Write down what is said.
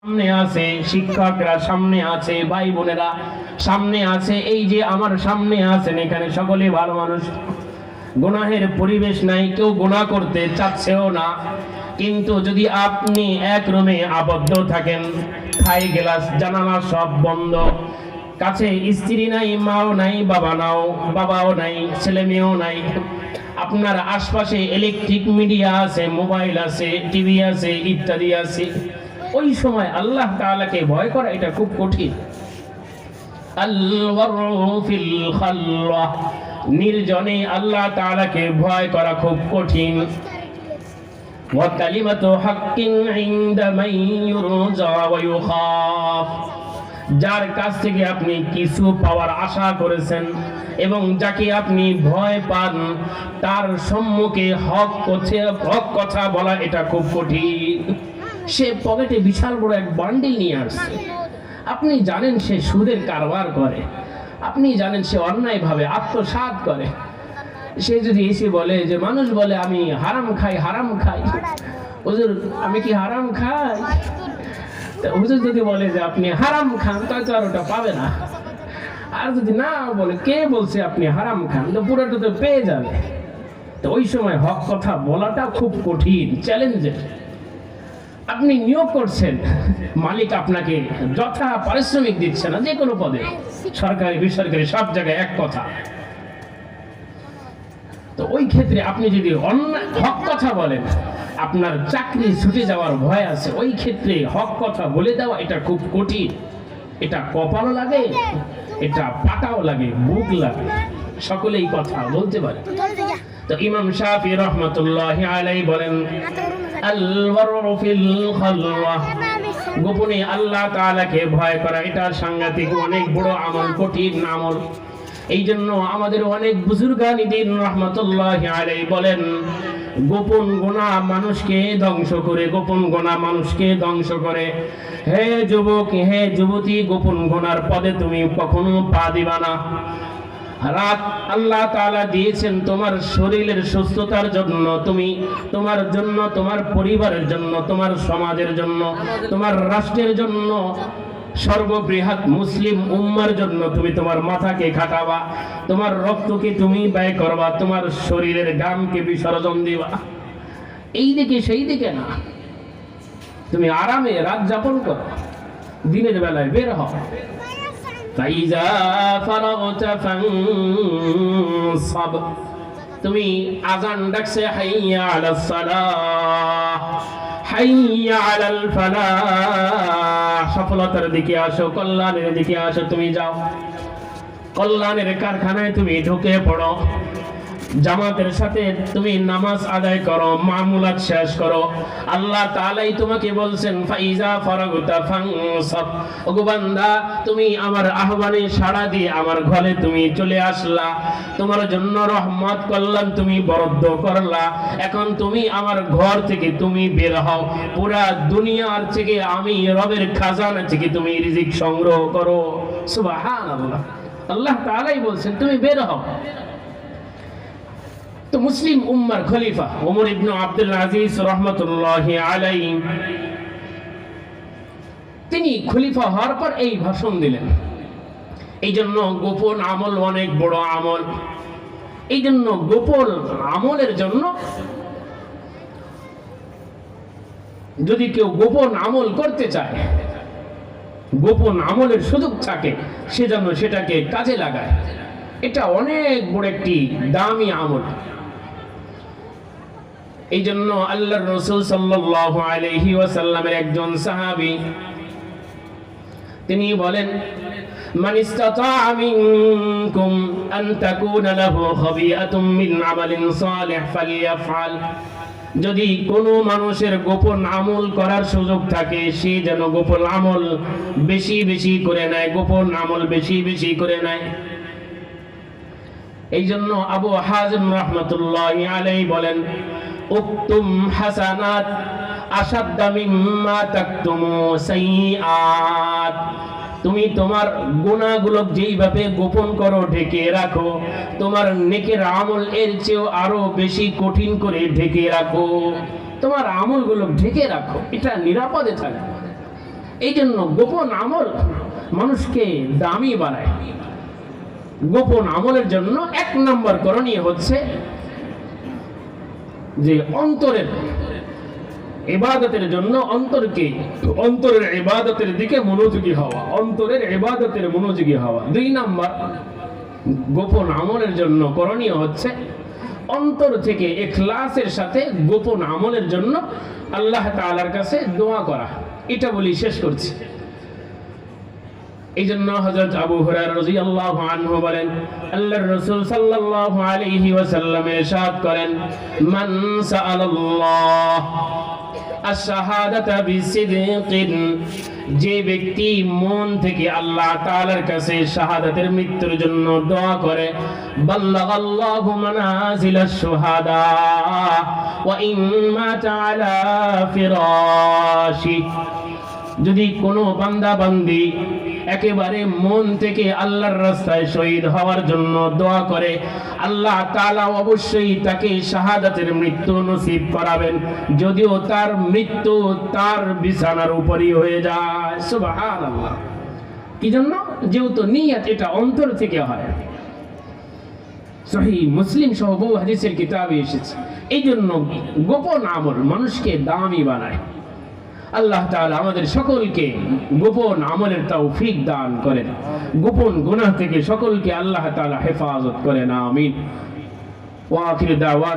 সামনে আছে শিক্ষকরা, সামনে আছে ভাই বোনেরা, সামনে আছে এই যে আমার সামনে আছেন, এখানে সকলে ভালো মানুষ, গুনাহের পরিবেশ নাই, কেউ গুনাহ করতে চাচ্ছেও না। কিন্তু যদি আপনি এক রুমে আবদ্ধ থাকেন, খাই গ্লাস জানালা সব বন্ধ, কাছে স্ত্রী নাই, মাও নাই, বাবাও নাই, ছেলে মেয়েও নাই, আপনার আশপাশে ইলেকট্রিক মিডিয়া আছে, মোবাইল আছে, টিভি আছে, ইত্যাদি আছে, ওই সময় আল্লাহ তাআলাকে ভয় করা এটা খুব কঠিন। নির্জনে আল্লাহ তাআলাকে ভয় করা খুব কঠিন। ওয়া কালিমাতু হাক্কিন ইনদা মান ইউরজা ওয়া ইউখাফ, যার কাছ থেকে আপনি কিছু পাওয়ার আশা করেছেন এবং যাকে আপনি ভয় পান, তার সম্মুখে হক কথা বলা এটা খুব কঠিন। সে পকেটে বিশাল বড় এক বান্ডিল নিয়ে আসছে, আপনি জানেন সে সুদের কারবার করে, আপনি জানেন সে অন্যায়ভাবে আত্মসাৎ করে, সে যদি এসে বলে যে মানুষ বলে আমি হারাম খাই, হুজুর আমি কি হারাম খাই, হুজুর যদি বলে যে আপনি হারাম খান তাহলে তো আর ওটা পাবে না, আর যদি না বলে কে বলছে আপনি হারাম খান, তো পুরোটা তো পেয়ে যাবে। তো ওই সময় হক কথা বলাটা খুব কঠিন, চ্যালেঞ্জের। আপনি নিয়োগ করছেন, মালিক আপনাকে যথা পারিশ্রমিক দিচ্ছে না, যে কোনো পদে, সরকারি বেসরকারি সব জায়গায় এক কথা। তো ওই ক্ষেত্রে আপনি যদি হক কথা বলেন, আপনার চাকরি ছুটে যাওয়ার ভয় আছে, ওই ক্ষেত্রে হক কথা বলে দেওয়া এটা খুব কঠিন। এটা কপালও লাগে, এটা পাটাও লাগে, বুক লাগে, সকলেই কথা বলতে পারে। তো ইমাম শাফি রহমাতুল্লাহি আলাইহি বলেন, আল-ওয়ারউ ফিল খালওয়া, গোপনে আল্লাহ তাআলাকে ভয় করা এটা সাংঘাতিক অনেক বড় আমল, কঠিন আমল। এই জন্য আমাদের অনেক বুজুর্গানি দিন রহমাতুল্লাহি আলাইহি বলেন, গোপন গুনাহ মানুষকে ধ্বংস করে, গোপন গুনাহ মানুষকে ধ্বংস করে। হে যুবক, হে যুবতী, গোপন গুনার পদে তুমি কখনো পা দিবা না। রাত আল্লাহ তাআলা দিয়েছেন তোমার শরীরের সুস্থতার জন্য, তুমি তোমার জন্য, তোমার পরিবারের জন্য, তোমার সমাজের জন্য, তোমার রাষ্ট্রের জন্য, সর্ববৃহৎ মুসলিম উম্মার জন্য তুমি তোমার মাথাকে খাটাবা, তোমার রক্তকে তুমি ব্যয় করবা, তোমার শরীরের ঘামকে বিসর্জন দিবা। এই দিকে সেই দিকে না, তুমি আরামে রাত যাপন করো, দিনের বেলায় বের হও। ফাইজা ফারাগতা ফানসাব, তুমি আযান ডাকছে হাইয়া আলাস সালাহ, হাইয়া আলাল ফালাহ, সফলতার দিকে আসো, কল্যাণের দিকে আসো, তুমি যাও, কল্যাণের কারখানায় তুমি ঢুকে পড়ো, জামাতের সাথে তুমি নামাজ আদায় করো, মামুলাত শেষ করো। আল্লাহ তাআলাই তোমাকে বলছেন ফাইজা ফারাগতা ফানসাব, ওগো বান্দা তুমি আমার আহ্বানে সাড়া দিয়ে আমার ঘরে তুমি চলে আসলা, তোমার জন্য রহমত কল্যাণ তুমি বরাদ্দ করলা, এখন তুমি আমার ঘর থেকে তুমি বের হও, পুরা দুনিয়ার থেকে আমি রবের খাজানা থেকে তুমি রিজিক সংগ্রহ করো। সুবহানাল্লাহ, আল্লাহ তাআলাই বলছেন তুমি বের হও। তো মুসলিম উম্মার খলিফা ওমর ইবনে আব্দুল আজিজ রহমাতুল্লাহি আলাইহি, তিনি খলিফা হওয়ার পর এই ভাষণ দিলেন। এই জন্য গোপন আমল অনেক বড় আমল। এই জন্য গোপন আমলের জন্য যদি কেউ গোপন আমল করতে চায়, গোপন আমলের সুযোগ থাকে, সে যেন সেটাকে কাজে লাগায়। এটা অনেক বড় একটি দামি আমল। এই জন্য আল্লাহর রাসূল সাল্লাল্লাহু আলাইহি ওয়াসাল্লামের একজন সাহাবী তিনি বলেন, মান ইসতাতাআ মিনকুম আন তাকুনা লাহু খাবিয়াতুম মিন আমালিন সালিহ ফালইয়াফআল, যদি কোনো মানুষের গোপন আমল করার সুযোগ থাকে, সে যেন গোপন আমল বেশি বেশি করে নেয়, গোপন আমল বেশি বেশি করে নেয়। এই জন্য আবু হাজিম রহমাতুল্লাহি আলাইহি বলেন, উকতুম হাসানাত আশাদ্দা মিম্মা তাকতুমু সাইয়্যাত, তুমি তোমার গুনাহগুলো যেইভাবে গোপন করো, ঢেকে রাখো, তোমার নেকের আমল এর চেয়েও আরো বেশি কঠিন করে ঢেকে রাখো, তোমার আমলগুলো ঢেকে রাখো, এটা নিরাপদে থাকবে। এই জন্য গোপন আমল মানুষকে দামি বানায়। গোপন আমলের জন্য 1 নম্বর করণীয় হচ্ছে যে অন্তরের ইবাদতের জন্য অন্তরের ইবাদতের দিকে মনোযোগী হওয়া, অন্তরের ইবাদতের মনোযোগী হওয়া। 2 নম্বর গোপন আমলের জন্য করণীয় হচ্ছে অন্তর থেকে ইখলাসের সাথে গোপন আমলের জন্য আল্লাহ তাআলার কাছে দোয়া করা। এটা বলি শেষ করছি। এই জন্য হযরত আবু হুরায়রা রাদিয়াল্লাহু আনহু বলেন, আল্লাহর রাসূল সাল্লাল্লাহু আলাইহি ওয়াসাল্লাম ইরশাদ করেন, মান সাআলাল্লাহ আশ-শাহাদাতা বিসিদকিন, যে ব্যক্তি মন থেকে আল্লাহ তাআলার কাছে শাহাদাতের মৃত্যুর জন্য দোয়া করে, বাল্লাগাল্লাহু মানাজিলাশ শুহাদা ওয়া ইন মাতা আলা ফিরাশি, যদি কোনো বান্দা বান্দি একেবারে মন থেকে আল্লাহর রাস্তায় শহীদ হওয়ার জন্য দোয়া করে, আল্লাহ তাআলা অবশ্যই তাকে শাহাদাতের মৃত্যু নসিব করাবেন, যদিও তার মৃত্যু তার বিছানার উপরই হয়ে যায়। সুবহানাল্লাহ। কি জন্য? যেহেতু নিয়ত এটা অন্তর থেকে হয়। সহিহ মুসলিম সহ বহু হাদিসের কিতাবে এসেছে। এই জন্য গোপন আমল মানুষকে দামি বানায়। আল্লাহ তাআলা আমাদের সকলকে গোপন আমলের তৌফিক দান করেন, গোপন গুনাহ থেকে সকলকে আল্লাহ তাআলা হেফাজত করেন। আমিন। ওয়া আখিরু দাওয়ানা